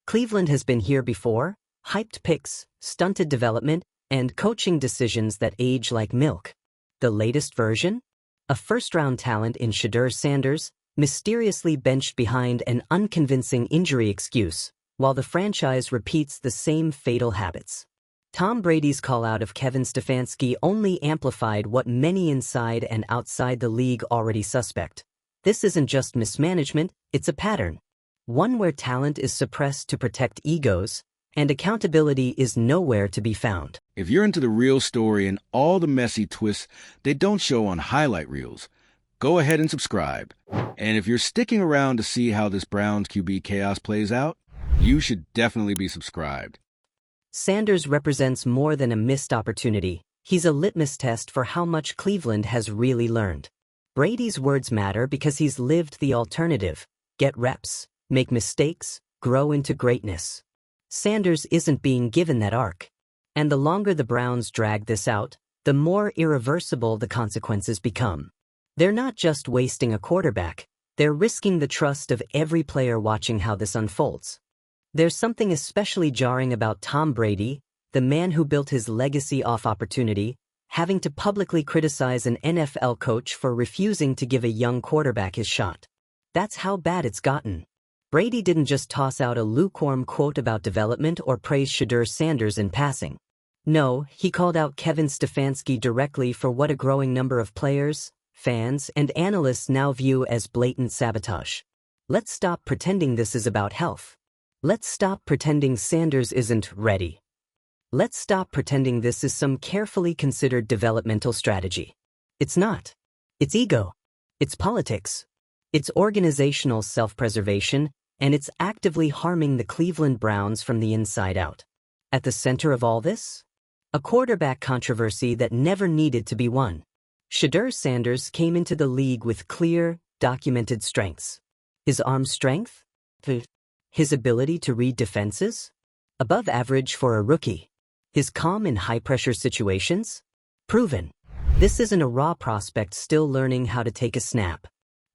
Cleveland has been here before, hyped picks, stunted development, and coaching decisions that age like milk. The latest version? A first-round talent in Shedeur Sanders, mysteriously benched behind an unconvincing injury excuse, while the franchise repeats the same fatal habits. Tom Brady's call-out of Kevin Stefanski only amplified what many inside and outside the league already suspect. This isn't just mismanagement, it's a pattern. One where talent is suppressed to protect egos, and accountability is nowhere to be found. If you're into the real story and all the messy twists they don't show on highlight reels, go ahead and subscribe. And if you're sticking around to see how this Browns QB chaos plays out, you should definitely be subscribed. Sanders represents more than a missed opportunity. He's a litmus test for how much Cleveland has really learned. Brady's words matter because he's lived the alternative. Get reps, make mistakes, grow into greatness. Sanders isn't being given that arc. And the longer the Browns drag this out, the more irreversible the consequences become. They're not just wasting a quarterback, they're risking the trust of every player watching how this unfolds. There's something especially jarring about Tom Brady, the man who built his legacy off opportunity, having to publicly criticize an NFL coach for refusing to give a young quarterback his shot. That's how bad it's gotten. Brady didn't just toss out a lukewarm quote about development or praise Shedeur Sanders in passing. No, he called out Kevin Stefanski directly for what a growing number of players, fans, and analysts now view as blatant sabotage. Let's stop pretending this is about health. Let's stop pretending Sanders isn't ready. Let's stop pretending this is some carefully considered developmental strategy. It's not. It's ego. It's politics. It's organizational self-preservation, and it's actively harming the Cleveland Browns from the inside out. At the center of all this? A quarterback controversy that never needed to be won. Shedeur Sanders came into the league with clear, documented strengths. His arm strength? His ability to read defenses? Above average for a rookie. His calm in high-pressure situations? Proven. This isn't a raw prospect still learning how to take a snap.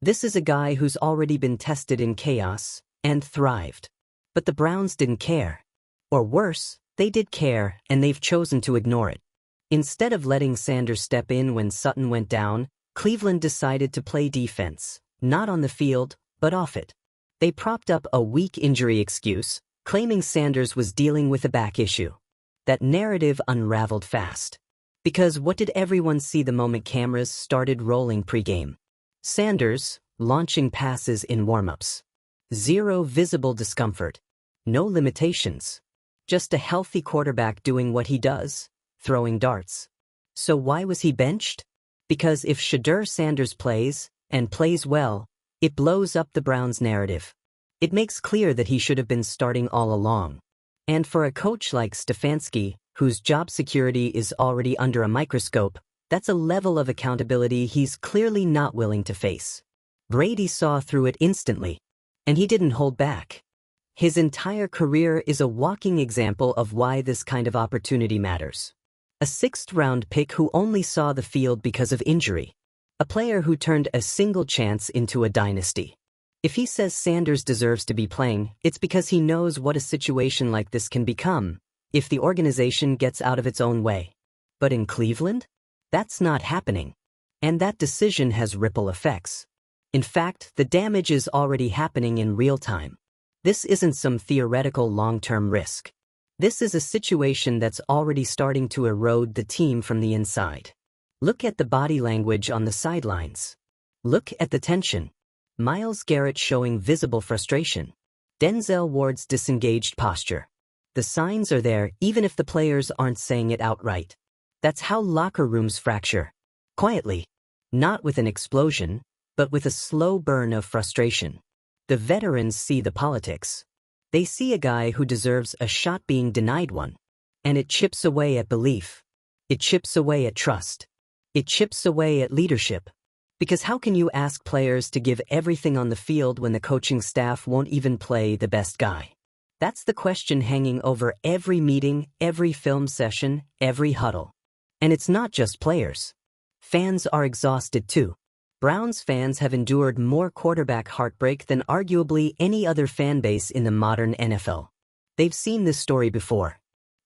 This is a guy who's already been tested in chaos and thrived. But the Browns didn't care. Or worse, they did care, and they've chosen to ignore it. Instead of letting Sanders step in when Sutton went down, Cleveland decided to play defense, not on the field, but off it. They propped up a weak injury excuse, claiming Sanders was dealing with a back issue. That narrative unraveled fast. Because what did everyone see the moment cameras started rolling pregame? Sanders, launching passes in warm-ups. Zero visible discomfort. No limitations. Just a healthy quarterback doing what he does, throwing darts. So why was he benched? Because if Shedeur Sanders plays, and plays well, it blows up the Browns' narrative. It makes clear that he should have been starting all along. And for a coach like Stefanski, whose job security is already under a microscope, that's a level of accountability he's clearly not willing to face. Brady saw through it instantly, and he didn't hold back. His entire career is a walking example of why this kind of opportunity matters. A sixth-round pick who only saw the field because of injury. A player who turned a single chance into a dynasty. If he says Sanders deserves to be playing, it's because he knows what a situation like this can become if the organization gets out of its own way. But in Cleveland? That's not happening. And that decision has ripple effects. In fact, the damage is already happening in real time. This isn't some theoretical long-term risk. This is a situation that's already starting to erode the team from the inside. Look at the body language on the sidelines. Look at the tension. Myles Garrett showing visible frustration. Denzel Ward's disengaged posture. The signs are there even if the players aren't saying it outright. That's how locker rooms fracture. Quietly. Not with an explosion, but with a slow burn of frustration. The veterans see the politics. They see a guy who deserves a shot being denied one. And it chips away at belief. It chips away at trust. It chips away at leadership. Because how can you ask players to give everything on the field when the coaching staff won't even play the best guy? That's the question hanging over every meeting, every film session, every huddle. And it's not just players. Fans are exhausted too. Browns fans have endured more quarterback heartbreak than arguably any other fan base in the modern NFL. They've seen this story before.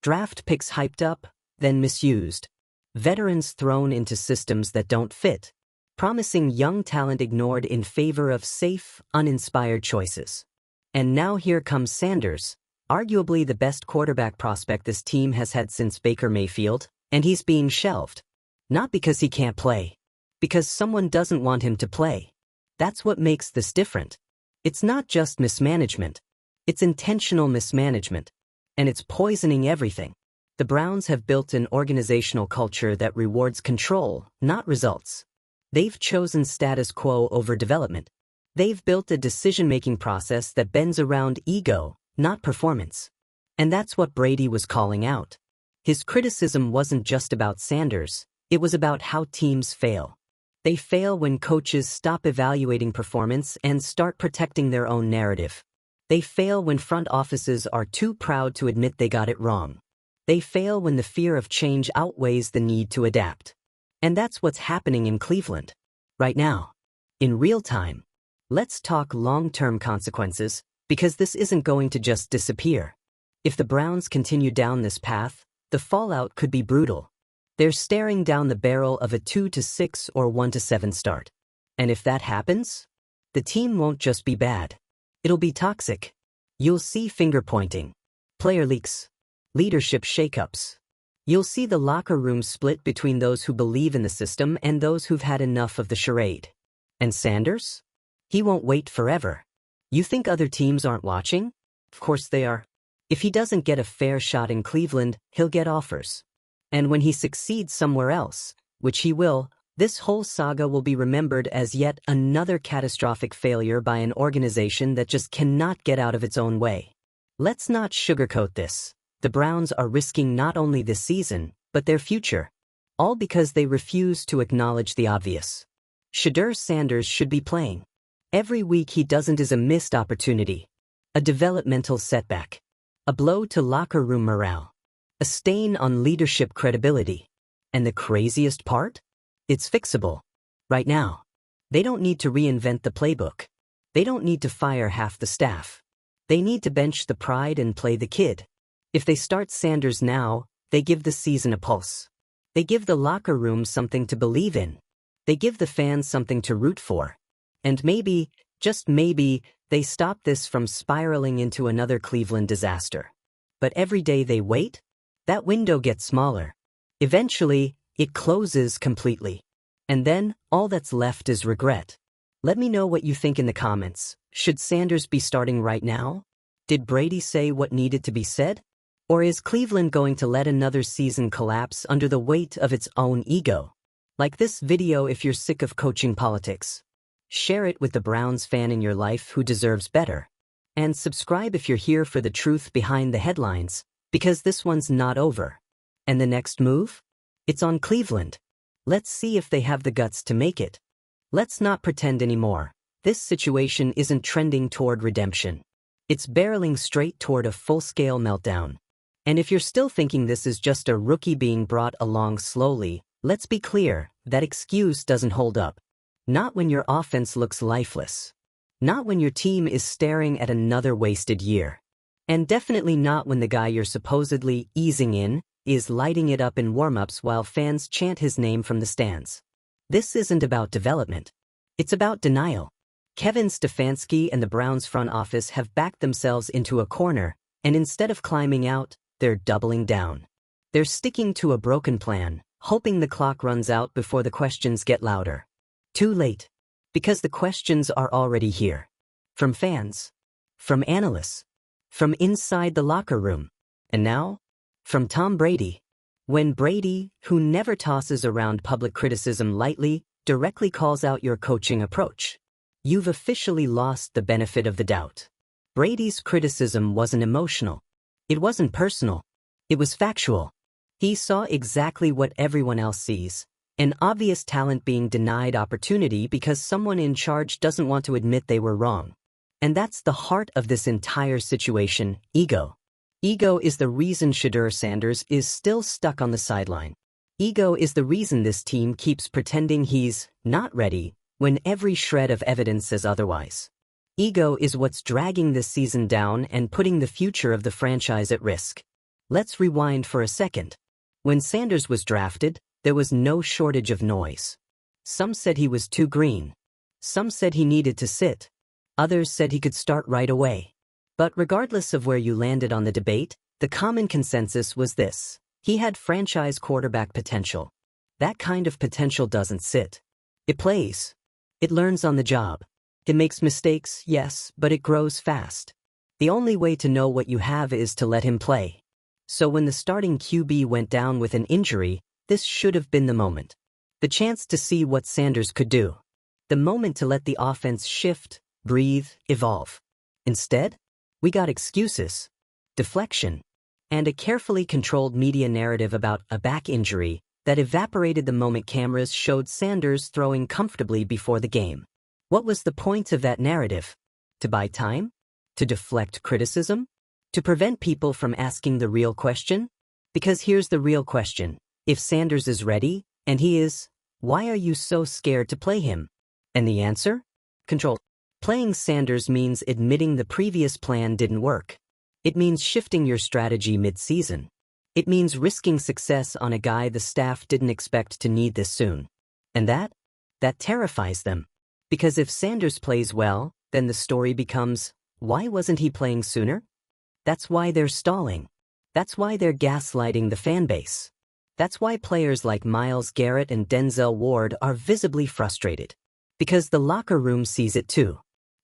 Draft picks hyped up, then misused. Veterans thrown into systems that don't fit. Promising young talent ignored in favor of safe, uninspired choices. And now here comes Sanders, arguably the best quarterback prospect this team has had since Baker Mayfield, and he's being shelved. Not because he can't play. Because someone doesn't want him to play. That's what makes this different. It's not just mismanagement. It's intentional mismanagement. And it's poisoning everything. The Browns have built an organizational culture that rewards control, not results. They've chosen status quo over development. They've built a decision-making process that bends around ego, not performance. And that's what Brady was calling out. His criticism wasn't just about Sanders, it was about how teams fail. They fail when coaches stop evaluating performance and start protecting their own narrative. They fail when front offices are too proud to admit they got it wrong. They fail when the fear of change outweighs the need to adapt. And that's what's happening in Cleveland. Right now. In real time. Let's talk long-term consequences, because this isn't going to just disappear. If the Browns continue down this path, the fallout could be brutal. They're staring down the barrel of a 2-6 or 1-7 start. And if that happens, the team won't just be bad. It'll be toxic. You'll see finger-pointing, player leaks, leadership shakeups. You'll see the locker room split between those who believe in the system and those who've had enough of the charade. And Sanders? He won't wait forever. You think other teams aren't watching? Of course they are. If he doesn't get a fair shot in Cleveland, he'll get offers. And when he succeeds somewhere else, which he will, this whole saga will be remembered as yet another catastrophic failure by an organization that just cannot get out of its own way. Let's not sugarcoat this. The Browns are risking not only this season, but their future. All because they refuse to acknowledge the obvious. Shedeur Sanders should be playing. Every week he doesn't is a missed opportunity. A developmental setback. A blow to locker room morale. A stain on leadership credibility. And the craziest part? It's fixable. Right now. They don't need to reinvent the playbook. They don't need to fire half the staff. They need to bench the pride and play the kid. If they start Sanders now, they give the season a pulse. They give the locker room something to believe in. They give the fans something to root for. And maybe, just maybe, they stop this from spiraling into another Cleveland disaster. But every day they wait, that window gets smaller. Eventually, it closes completely. And then, all that's left is regret. Let me know what you think in the comments. Should Sanders be starting right now? Did Brady say what needed to be said? Or is Cleveland going to let another season collapse under the weight of its own ego? Like this video if you're sick of coaching politics. Share it with the Browns fan in your life who deserves better. And subscribe if you're here for the truth behind the headlines, because this one's not over. And the next move? It's on Cleveland. Let's see if they have the guts to make it. Let's not pretend anymore. This situation isn't trending toward redemption. It's barreling straight toward a full-scale meltdown. And if you're still thinking this is just a rookie being brought along slowly, let's be clear, that excuse doesn't hold up. Not when your offense looks lifeless. Not when your team is staring at another wasted year. And definitely not when the guy you're supposedly easing in is lighting it up in warm-ups while fans chant his name from the stands. This isn't about development. It's about denial. Kevin Stefanski and the Browns front office have backed themselves into a corner, and instead of climbing out, they're doubling down. They're sticking to a broken plan, hoping the clock runs out before the questions get louder. Too late. Because the questions are already here. From fans. From analysts. From inside the locker room. And now? From Tom Brady. When Brady, who never tosses around public criticism lightly, directly calls out your coaching approach, you've officially lost the benefit of the doubt. Brady's criticism wasn't emotional. It wasn't personal. It was factual. He saw exactly what everyone else sees. An obvious talent being denied opportunity because someone in charge doesn't want to admit they were wrong. And that's the heart of this entire situation, ego. Ego is the reason Shedeur Sanders is still stuck on the sideline. Ego is the reason this team keeps pretending he's not ready when every shred of evidence says otherwise. Ego is what's dragging this season down and putting the future of the franchise at risk. Let's rewind for a second. When Sanders was drafted, there was no shortage of noise. Some said he was too green. Some said he needed to sit. Others said he could start right away. But regardless of where you landed on the debate, the common consensus was this: he had franchise quarterback potential. That kind of potential doesn't sit. It plays. It learns on the job. It makes mistakes, yes, but it grows fast. The only way to know what you have is to let him play. So when the starting QB went down with an injury, this should have been the moment. The chance to see what Sanders could do. The moment to let the offense shift, breathe, evolve. Instead, we got excuses, deflection, and a carefully controlled media narrative about a back injury that evaporated the moment cameras showed Sanders throwing comfortably before the game. What was the point of that narrative? To buy time? To deflect criticism? To prevent people from asking the real question? Because here's the real question. If Sanders is ready, and he is, why are you so scared to play him? And the answer? Control. Playing Sanders means admitting the previous plan didn't work. It means shifting your strategy mid-season. It means risking success on a guy the staff didn't expect to need this soon. And that terrifies them. Because if Sanders plays well, then the story becomes, why wasn't he playing sooner? That's why they're stalling. That's why they're gaslighting the fan base. That's why players like Myles Garrett and Denzel Ward are visibly frustrated. Because the locker room sees it too.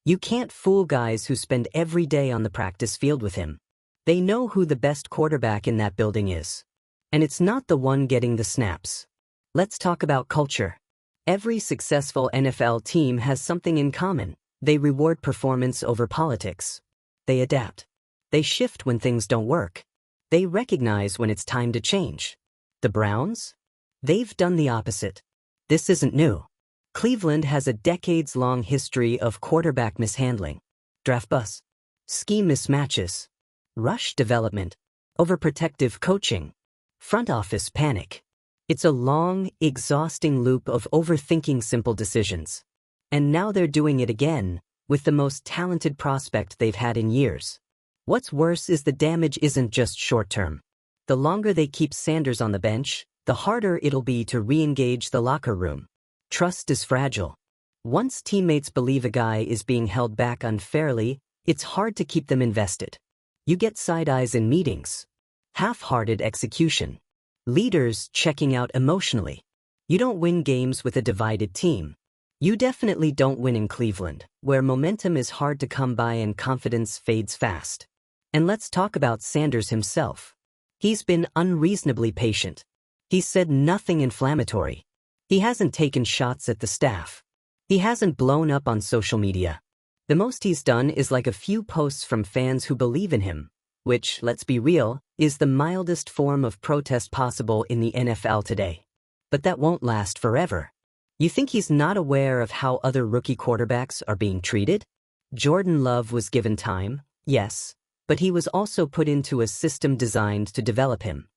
You can't fool guys who spend every day on the practice field with him. They know who the best quarterback in that building is. And it's not the one getting the snaps. Let's talk about culture. Every successful NFL team has something in common. They reward performance over politics. They adapt. They shift when things don't work. They recognize when it's time to change. The Browns? They've done the opposite. This isn't new. Cleveland has a decades-long history of quarterback mishandling, draft bust, scheme mismatches, rush development, overprotective coaching, front office panic. It's a long, exhausting loop of overthinking simple decisions. And now they're doing it again, with the most talented prospect they've had in years. What's worse is the damage isn't just short-term. The longer they keep Sanders on the bench, the harder it'll be to re-engage the locker room. Trust is fragile. Once teammates believe a guy is being held back unfairly, it's hard to keep them invested. You get side eyes in meetings, half-hearted execution, leaders checking out emotionally. You don't win games with a divided team. You definitely don't win in Cleveland, where momentum is hard to come by and confidence fades fast. And let's talk about Sanders himself. He's been unreasonably patient. He's said nothing inflammatory. He hasn't taken shots at the staff. He hasn't blown up on social media. The most he's done is like a few posts from fans who believe in him, which, let's be real, is the mildest form of protest possible in the NFL today. But that won't last forever. You think he's not aware of how other rookie quarterbacks are being treated? Jordan Love was given time, yes, but he was also put into a system designed to develop him.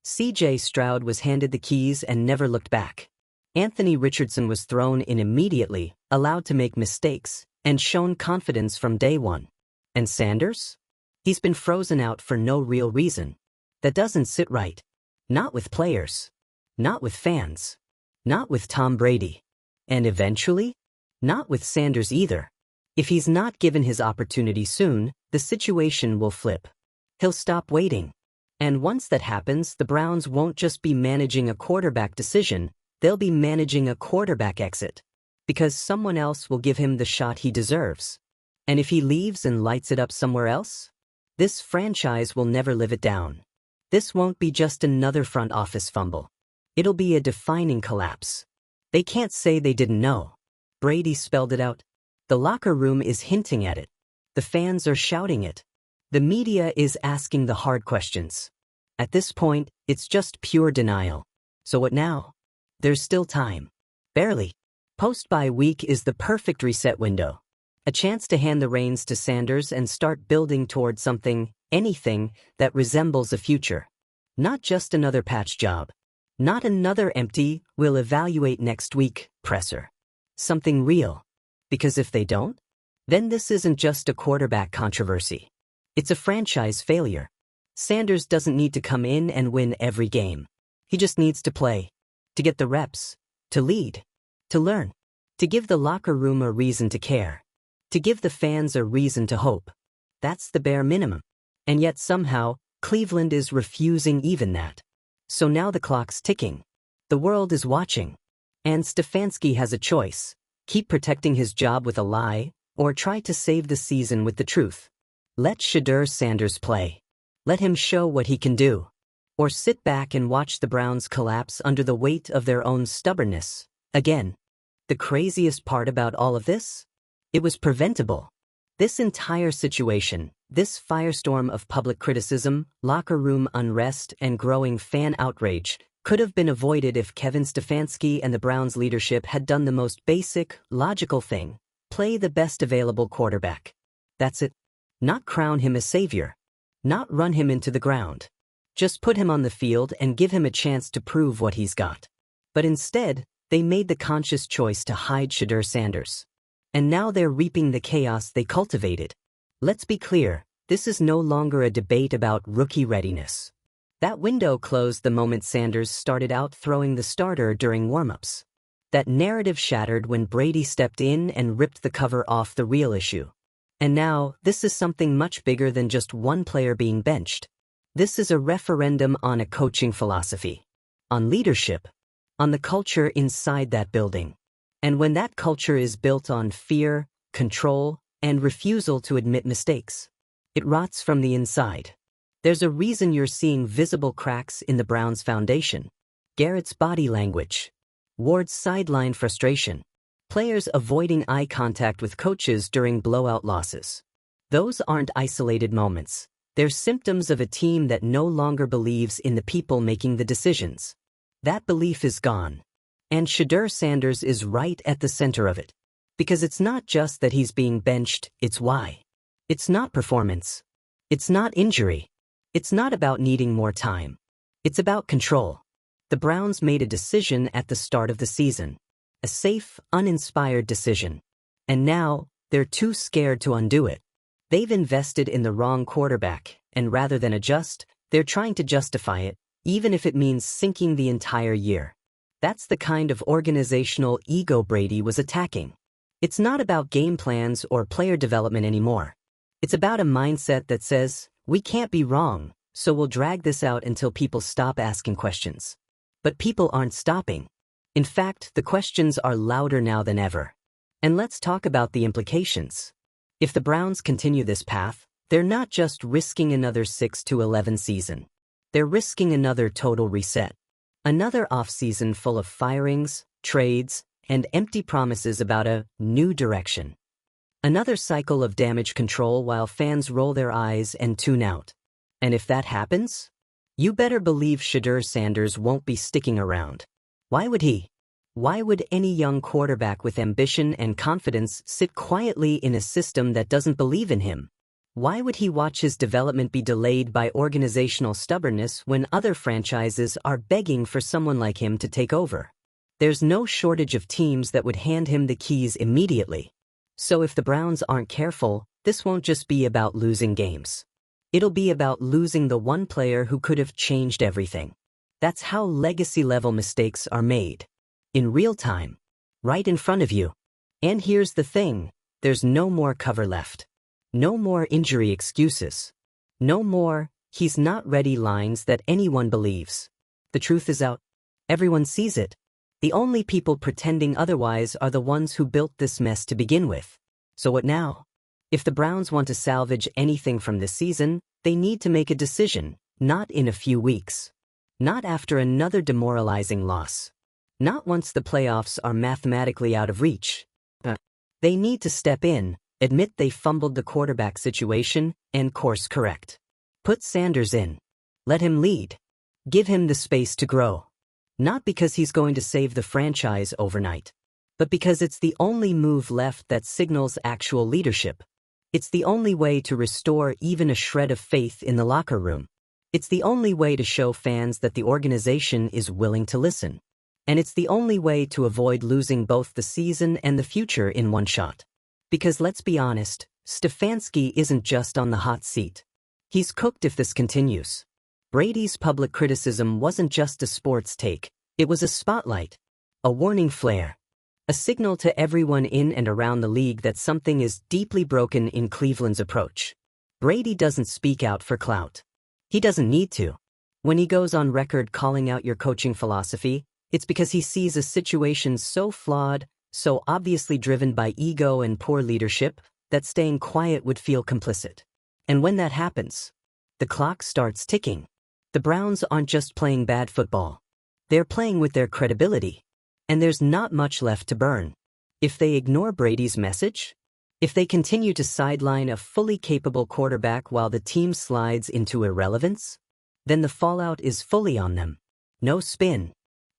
C.J. Stroud was handed the keys and never looked back. Anthony Richardson was thrown in immediately, allowed to make mistakes, and shown confidence from day one. And Sanders? He's been frozen out for no real reason. That doesn't sit right. Not with players. Not with fans. Not with Tom Brady. And eventually, not with Sanders either. If he's not given his opportunity soon, the situation will flip. He'll stop waiting. And once that happens, the Browns won't just be managing a quarterback decision, they'll be managing a quarterback exit. Because someone else will give him the shot he deserves. And if he leaves and lights it up somewhere else, this franchise will never live it down. This won't be just another front office fumble. It'll be a defining collapse. They can't say they didn't know. Brady spelled it out. The locker room is hinting at it. The fans are shouting it. The media is asking the hard questions. At this point, it's just pure denial. So what now? There's still time. Barely. Post-bye week is the perfect reset window. A chance to hand the reins to Sanders and start building toward something, anything, that resembles a future. Not just another patch job. Not another empty, we'll evaluate next week, presser. Something real. Because if they don't, then this isn't just a quarterback controversy. It's a franchise failure. Sanders doesn't need to come in and win every game. He just needs to play, to get the reps, to lead, to learn, to give the locker room a reason to care, to give the fans a reason to hope. That's the bare minimum. And yet somehow, Cleveland is refusing even that. So now the clock's ticking. The world is watching. And Stefanski has a choice. Keep protecting his job with a lie, or try to save the season with the truth. Let Shedeur Sanders play. Let him show what he can do. Or sit back and watch the Browns collapse under the weight of their own stubbornness. Again, the craziest part about all of this? It was preventable. This entire situation, this firestorm of public criticism, locker room unrest, and growing fan outrage, could have been avoided if Kevin Stefanski and the Browns leadership had done the most basic, logical thing: play the best available quarterback. That's it. Not crown him as savior. Not run him into the ground. Just put him on the field and give him a chance to prove what he's got. But instead, they made the conscious choice to hide Shedeur Sanders. And now they're reaping the chaos they cultivated. Let's be clear, this is no longer a debate about rookie readiness. That window closed the moment Sanders started out throwing the starter during warm-ups. That narrative shattered when Brady stepped in and ripped the cover off the real issue. And now, this is something much bigger than just one player being benched. This is a referendum on a coaching philosophy, on leadership, on the culture inside that building. And when that culture is built on fear, control, and refusal to admit mistakes, it rots from the inside. There's a reason you're seeing visible cracks in the Browns' foundation. Garrett's body language, Ward's sideline frustration, players avoiding eye contact with coaches during blowout losses. Those aren't isolated moments. They're symptoms of a team that no longer believes in the people making the decisions. That belief is gone. And Shedeur Sanders is right at the center of it. Because it's not just that he's being benched, it's why. It's not performance. It's not injury. It's not about needing more time. It's about control. The Browns made a decision at the start of the season. A safe, uninspired decision. And now, they're too scared to undo it. They've invested in the wrong quarterback, and rather than adjust, they're trying to justify it, even if it means sinking the entire year. That's the kind of organizational ego Brady was attacking. It's not about game plans or player development anymore. It's about a mindset that says, we can't be wrong, so we'll drag this out until people stop asking questions. But people aren't stopping. In fact, the questions are louder now than ever. And let's talk about the implications. If the Browns continue this path, they're not just risking another 6-11 season. They're risking another total reset. Another offseason full of firings, trades, and empty promises about a new direction. Another cycle of damage control while fans roll their eyes and tune out. And if that happens, you better believe Shedeur Sanders won't be sticking around. Why would he? Why would any young quarterback with ambition and confidence sit quietly in a system that doesn't believe in him? Why would he watch his development be delayed by organizational stubbornness when other franchises are begging for someone like him to take over? There's no shortage of teams that would hand him the keys immediately. So if the Browns aren't careful, this won't just be about losing games. It'll be about losing the one player who could have changed everything. That's how legacy-level mistakes are made. In real time. Right in front of you. And here's the thing, there's no more cover left. No more injury excuses. No more, he's not ready lines that anyone believes. The truth is out. Everyone sees it. The only people pretending otherwise are the ones who built this mess to begin with. So what now? If the Browns want to salvage anything from this season, they need to make a decision, not in a few weeks. Not after another demoralizing loss. Not once the playoffs are mathematically out of reach. They need to step in, admit they fumbled the quarterback situation, and course correct. Put Sanders in. Let him lead. Give him the space to grow. Not because he's going to save the franchise overnight, but because it's the only move left that signals actual leadership. It's the only way to restore even a shred of faith in the locker room. It's the only way to show fans that the organization is willing to listen. And it's the only way to avoid losing both the season and the future in one shot. Because let's be honest, Stefanski isn't just on the hot seat. He's cooked if this continues. Brady's public criticism wasn't just a sports take, it was a spotlight, a warning flare, a signal to everyone in and around the league that something is deeply broken in Cleveland's approach. Brady doesn't speak out for clout. He doesn't need to. When he goes on record calling out your coaching philosophy, it's because he sees a situation so flawed, so obviously driven by ego and poor leadership, that staying quiet would feel complicit. And when that happens, the clock starts ticking. The Browns aren't just playing bad football. They're playing with their credibility. And there's not much left to burn. If they ignore Brady's message, if they continue to sideline a fully capable quarterback while the team slides into irrelevance, then the fallout is fully on them. No spin.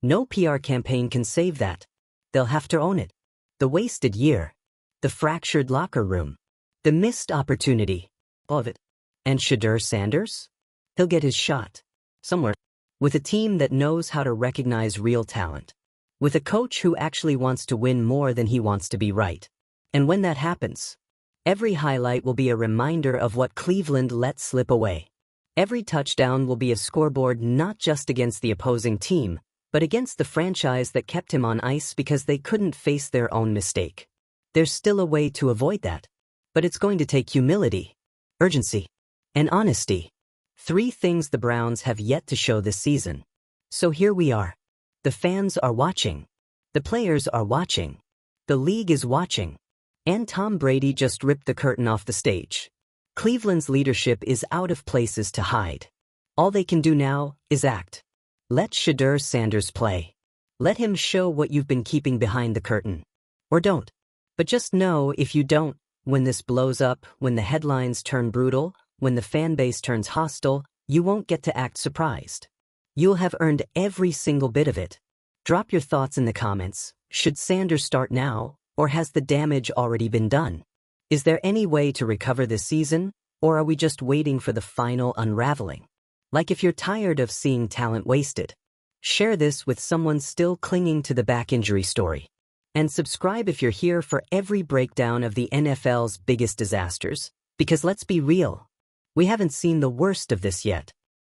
No PR campaign can save that. They'll have to own it. The wasted year. The fractured locker room. The missed opportunity. All of it. And Shedeur Sanders? He'll get his shot. Somewhere. With a team that knows how to recognize real talent. With a coach who actually wants to win more than he wants to be right. And when that happens, every highlight will be a reminder of what Cleveland let slip away. Every touchdown will be a scoreboard not just against the opposing team, but against the franchise that kept him on ice because they couldn't face their own mistake. There's still a way to avoid that, but it's going to take humility, urgency, and honesty. 3 things the Browns have yet to show this season. So here we are. The fans are watching. The players are watching. The league is watching. And Tom Brady just ripped the curtain off the stage. Cleveland's leadership is out of places to hide. All they can do now is act. Let Shedeur Sanders play. Let him show what you've been keeping behind the curtain. Or don't. But just know if you don't, when this blows up, when the headlines turn brutal, when the fan base turns hostile, you won't get to act surprised. You'll have earned every single bit of it. Drop your thoughts in the comments. Should Sanders start now, or has the damage already been done? Is there any way to recover this season, or are we just waiting for the final unraveling? Like if you're tired of seeing talent wasted, share this with someone still clinging to the back injury story. And subscribe if you're here for every breakdown of the NFL's biggest disasters, because let's be real, we haven't seen the worst of this yet.